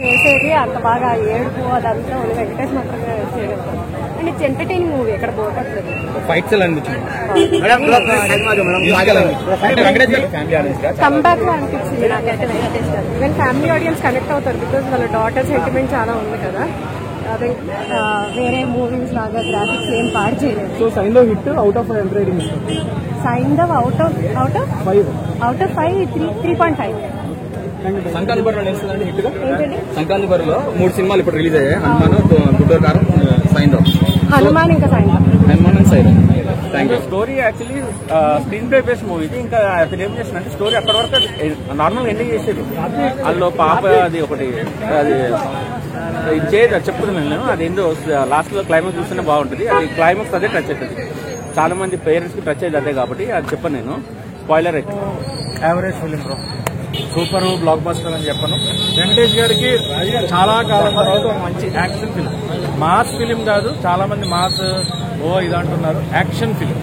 చేసేది అంత బాగా ఏడుపు అదంతా ఉంది. వెంకటేష్ మాత్రమే చేయగలుగుతాం. అండ్ ఇట్స్ ఎంటర్టైనింగ్ మూవీ, ఎక్కడ పోవట్లేదు. ఫైట్స్ ఎలా అనిపించింది? కంబ్యాక్ లో అనిపించింది నాకైతే వెంకటేష్ గారు. ఈవెన్ ఫ్యామిలీ ఆడియన్స్ కనెక్ట్ అవుతారు, బికాజ్ వాళ్ళ డాటర్ సెంటిమెంట్ చాలా ఉంది కదా. అదే వేరే మూవీస్ లాగా గ్రాఫిక్స్ ఏం పాడు చేయలేదు. So Saindhav hit out of ఎంత rating? Saindhav out of 5 3.5. Sankranti బరిలో నిలుస్తుందండి హిట్ గా. సంక్రాంతి బరిలో 3 సినిమాలు ఇప్పుడు రిలీజ్ అయ్యాయి. హనుమాన్, గుంటూరు కారం, సైంధవ్. హనుమాన్ ఇంకా Saindhav. Thank you. Story actually screen play based movie ఇది. ఇంకా అతను ఏం చేసిన స్టోరీ అక్కడ వరకు నార్మల్ ఎండింగ్ చేసేది. అందులో పాప అది ఒకటి అది చెప్తున్నాను నేను. అది ఏందో లాస్ట్ లో క్లైమాక్స్ చూస్తేనే బాగుంటుంది. అది క్లైమాక్స్ అదే టచ్ అవుతుంది. చాలా మంది పేరెంట్స్ కి టచ్ అయ్యేది అదే కాబట్టి అది చెప్పను నేను. స్పాయిలర్ అయితే average film bro, super block buster అని చెప్పను. వెంకటేష్ గారికి చాలా కాలం తర్వాత ఒక మంచి యాక్షన్ ఫిలిం, మాస్ ఫిలిం కాదు. చాలా మంది మాస్ ఇది అంటున్నారు, యాక్షన్ ఫిలిం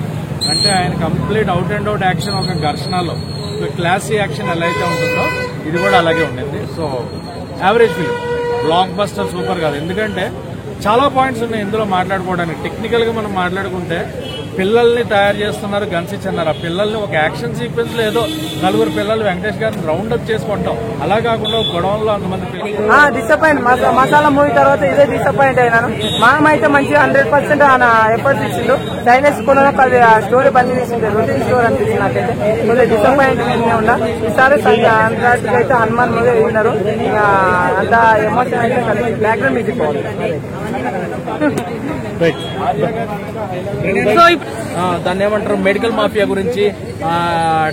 అంటే ఆయన complete out and out action. ఒక ఘర్షణలో ఒక క్లాసీ యాక్షన్ ఎలా అయితే ఉంటుందో ఇది కూడా అలాగే ఉంటుంది. So average film, block buster super కాదు. ఎందుకంటే చాలా పాయింట్స్ ఉన్నాయి ఇందులో మాట్లాడుకోవడానికి. టెక్నికల్ గా మనం మాట్లాడుకుంటే పిల్లల్ని తయారు చేస్తున్నారు, గన్స్ ఇచ్చన్నారు. ఆ పిల్లల్ని ఒక యాక్షన్ సీక్వెన్స్ లో ఏదో నలుగురు పిల్లలు వెంకటేష్ గారిని రౌండ్ అప్ చేసుకుంటాం, అలా కాకుండా గొడవల్లో అంతమంది డిసప్పాయింట్. మసాలా మూవీ తర్వాత ఇదే డిసప్పాయింట్ అయినాను. మామ అయితే మంచిగా 100% ఆయన ఎఫర్ట్స్ ఇచ్చిండు. సైలెన్స్ కూడా స్టోరీ పని చేసింది, రొటీన్ స్టోరీ అనిపించింది నాకైతే. కొద్దిగా డిసప్పాయింట్మెంట్ ఉన్నా. ఈసారి సంక్రాంతికి అయితే హనుమాన్ మూవీ విన్నారు. అంత ఎమోషన్ అయితే బ్యాక్గ్రౌండ్ మ్యూజిక్ బాగుంది. దాన్ని ఏమంటారు, మెడికల్ మాఫియా గురించి,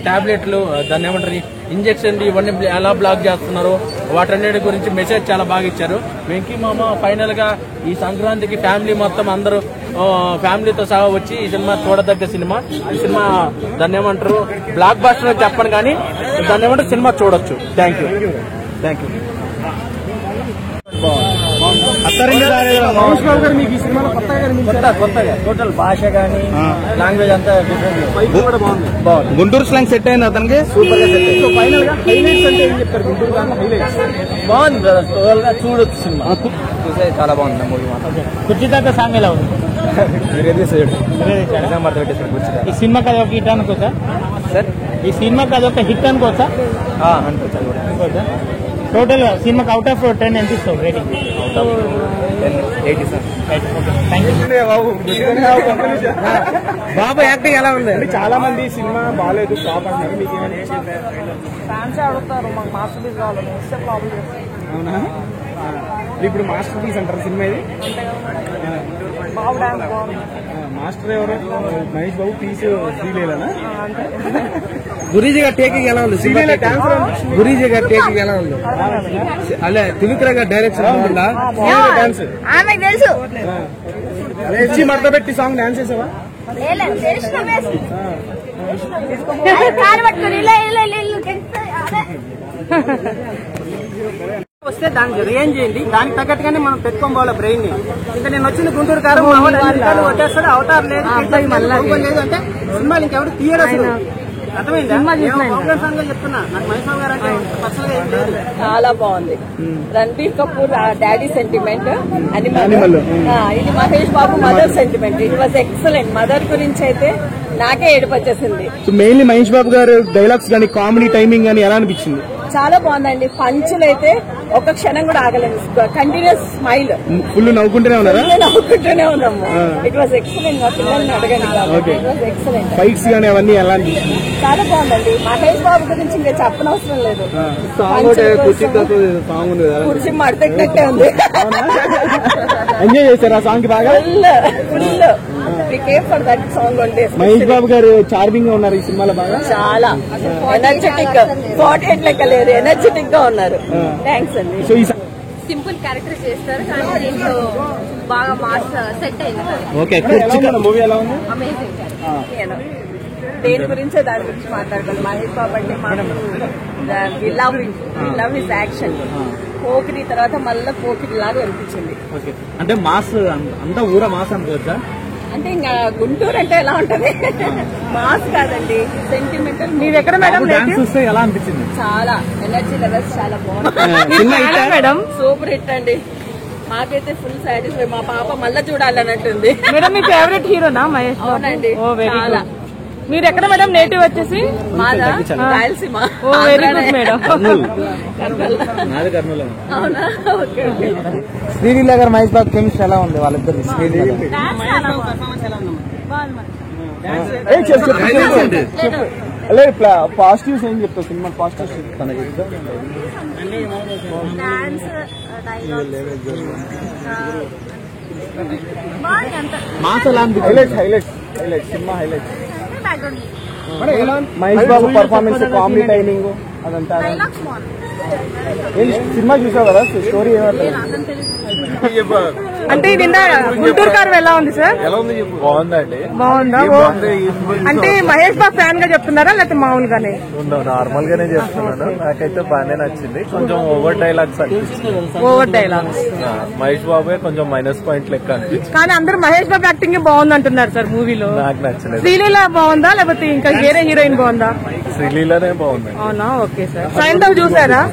టాబ్లెట్లు, దాన్ని ఏమంటారు, ఇంజక్షన్లు, ఇవన్నీ ఎలా బ్లాక్ చేస్తున్నారు, వాటన్నిటి గురించి మెసేజ్ చాలా బాగా ఇచ్చారు. వెంకీ మామ ఫైనల్ గా ఈ సంక్రాంతికి ఫ్యామిలీ మొత్తం అందరూ ఫ్యామిలీతో సహా వచ్చి ఈ సినిమా చూడదగ్గ సినిమా. ఈ సినిమా దాన్ని ఏమంటారు, బ్లాక్ బస్టర్ అని చెప్పను కానీ దాన్ని ఏమంటారు, సినిమా చూడొచ్చు. Thank you. కొత్తగా టోటల్ భాష గానీ లాంగ్వేజ్ అంతా డిఫరెంట్. గుంటూరు స్లాంగ్ సెట్ అయింది అతనికి, సూపర్ గా సెట్ అయింది. ఫైనల్ గా హైలైట్స్ అంటే ఏం చెప్తారు? గుంటూరు బాగుంది బ్రదర్, చూడొచ్చు సినిమా. చాలా బాగుంది మూవీ మాత్రం. కుర్చీదాకా సాంగ్ ఎలా ఉంది? ఈ సినిమాకి అది ఒక హిట్ అనుకోవచ్చా సార్? ఈ సినిమాకి అది ఒక హిట్ అనుకోవచ్చా? అనుకోవచ్చా? టోటల్ సినిమాకి అవుట్ ఆఫ్ 10 ఎంత ఇస్తావు రేటింగ్? 80 సార్. బాబు యాక్టింగ్ ఎలా ఉంది? చాలా మంది సినిమా బాగాలేదు, ఫ్లాప్ అంటారు. మీకు ఫ్యాన్స్ అడుగుతారు, మాకు మాస్టర్ పీస్ కావాలి. అవునా? ఇప్పుడు మాస్టర్ పీస్ అంటారు సినిమా ఇది. బాబు డాన్స్ బాగుంది. మాస్టర్ ఎవరు? మహేష్ బాబు, పీస్ శ్రీలీలనా? గురీజీ గారి టేకింగ్ ఎలా ఉంది? గురీజీ గారి టేకింగ్ ఎలా ఉంది? అలా త్రివిక్రమ గారి డైరెక్షన్ ఉందా? డాన్స్ తెలుసు. ఇచ్చి మడత పెట్టి సాంగ్ డాన్స్ చేసావా? వస్తే దానికి రేంజ్ చేయండి, దానికి తగ్గట్టుగానే మనం పెట్టుకోవాలి బ్రెయిన్ ని. ఇంకా నేను వచ్చిన గుంటూరు కారం వచ్చేస్తాడు, అవతారం లేదు లేదు అంటే సినిమాలు ఇంకెవరు తీయడం అర్థమైందా? చెప్తున్నా, నాకు మహేష్ గారు అంటే పర్సనల్ గా ఏం లేదు. చాలా బాగుంది. Ranbir Kapoor daddy sentiment, Animal. ఇది Mahesh Babu mother sentiment. It was excellent. Mother గురించి అయితే నాకే ఏడుపు వచ్చేసింది. మెయిన్లీ మహేష్ బాబు గారు డైలాగ్స్ కానీ, కామెడీ టైమింగ్ కానీ ఎలా అనిపించింది? చాలా బాగుందండి. పంచులు అయితే ఒక క్షణం కూడా ఆగలేదు. కంటిన్యూస్ స్మైల్, ఫుల్ నవ్వుకుంటూనే ఉన్నారా? నవ్వుకుంటూనే ఉన్నాము. It was excellent. మా పిల్లల్ని అడగండి. It was excellent. ఫైట్స్ కానీ అవన్నీ ఎలా అనిపించింది? చాలా బాగుందండి. మహేష్ బాబు గురించి ఇంకా చెప్పనవసరం లేదు. కుర్చీ మడతెట్టినట్టే ఉంది. ఎంజాయ్ చేశారు ఆ సాంగ్ బాగా? Full for that song only. Mahesh Babu garu charming గా ఉన్నారు ఈ సినిమాలో బాగా. చాలా ఎనర్జెటిక్, 48 లెక్క లేదు, ఎనర్జెటిక్ గా ఉన్నారు. థ్యాంక్స్ అండి. సింపుల్ క్యారెక్టర్ చేస్తారు కానీ దీంట్లో బాగా మాస్ సెట్ అయింది. ఓకే, మూవీ ఎలా ఉంది? అమేజింగ్. దేని గురించే దాని గురించి మాట్లాడుకోవాలి. మహేష్ బాబు అంటే మాకు లవ్ హిస్ యాక్షన్. పోకిరి తర్వాత మళ్ళీ పోకిరి లాగా అనిపించింది. అంటే మాస్ అంతా ఊర మాస్ అనుకోవచ్చా? అంటే ఇంకా గుంటూరు అంటే ఎలా ఉంటది, మాస్ కాదండి, సెంటిమెంటల్. మీరు ఎక్కడ మేడం చూస్తే ఎలా అనిపించింది? చాలా ఎనర్జీ లెవెల్స్ చాలా బాగుంది మేడం? సూపర్ హిట్ అండి. మాకైతే ఫుల్ సాటిస్ఫై. మా పాప మళ్ళా చూడాలన్నట్టుంది. మేడం మీ ఫేవరెట్ హీరోనా మహేష్ బాబు? అవునండి, ఓ వెరీ చాలా. గుడ్. మీరు ఎక్కడ మేడం నేటివ్ వచ్చేసి? మాదా రాయలసీమ. ఓ వెరీ గుడ్ మేడం. నాది కర్నూలు. అవునా, ఓకే ఓకే. శ్రీలీల గారు మహేష్ బాబు కెమిస్ట్రీ ఎలా ఉంది వాళ్ళిద్దరు? పాజిటివ్స్ ఏం చెప్తావు సినిమా? పాజిటివ్స్ హైలైట్స్ సినిమా highlights. Mahesh Babu performance, comedy timing అదంతా. సినిమా చూసావు కదా, స్టోరీ ఏమంటారు? అంటే ఇది గుంటూరు కారం ఎలా ఉంది సార్? బాగుందండి. బాగుందా? అంటే మహేష్ బాబు ఫ్యాన్ గా చెప్తున్నారా లేకపోతే మామూలుగానే? నార్మల్ గానే చేస్తున్నాను. నాకైతే బాగానే నచ్చింది. కొంచెం ఓవర్ డైలాగ్స్ అనిపించింది. Over dialogues. మహేష్ బాబే కొంచెం మైనస్ పాయింట్ లెక్క అనిపించింది. కానీ అందరూ మహేష్ బాబు యాక్టింగ్ బాగుంది అంటున్నారు సార్ మూవీలో. నాకు నచ్చలేదు. శ్రీలీల బాగుందా లేకపోతే ఇంకా వేరే హీరోయిన్ బాగుందా? శ్రీలీలనే బాగుంది. అవునా, ఓకే సార్. సైంధవ్ చూసారా?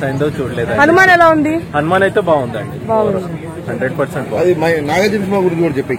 సైంధవ్ చూడలేదు. హనుమాన్ ఎలా ఉంది? హనుమాన్ అయితే బాగుందండి, బాగుంది, 100% బాగుంది. అది నాగార్జున సినిమా గురించి కూడా చెప్పి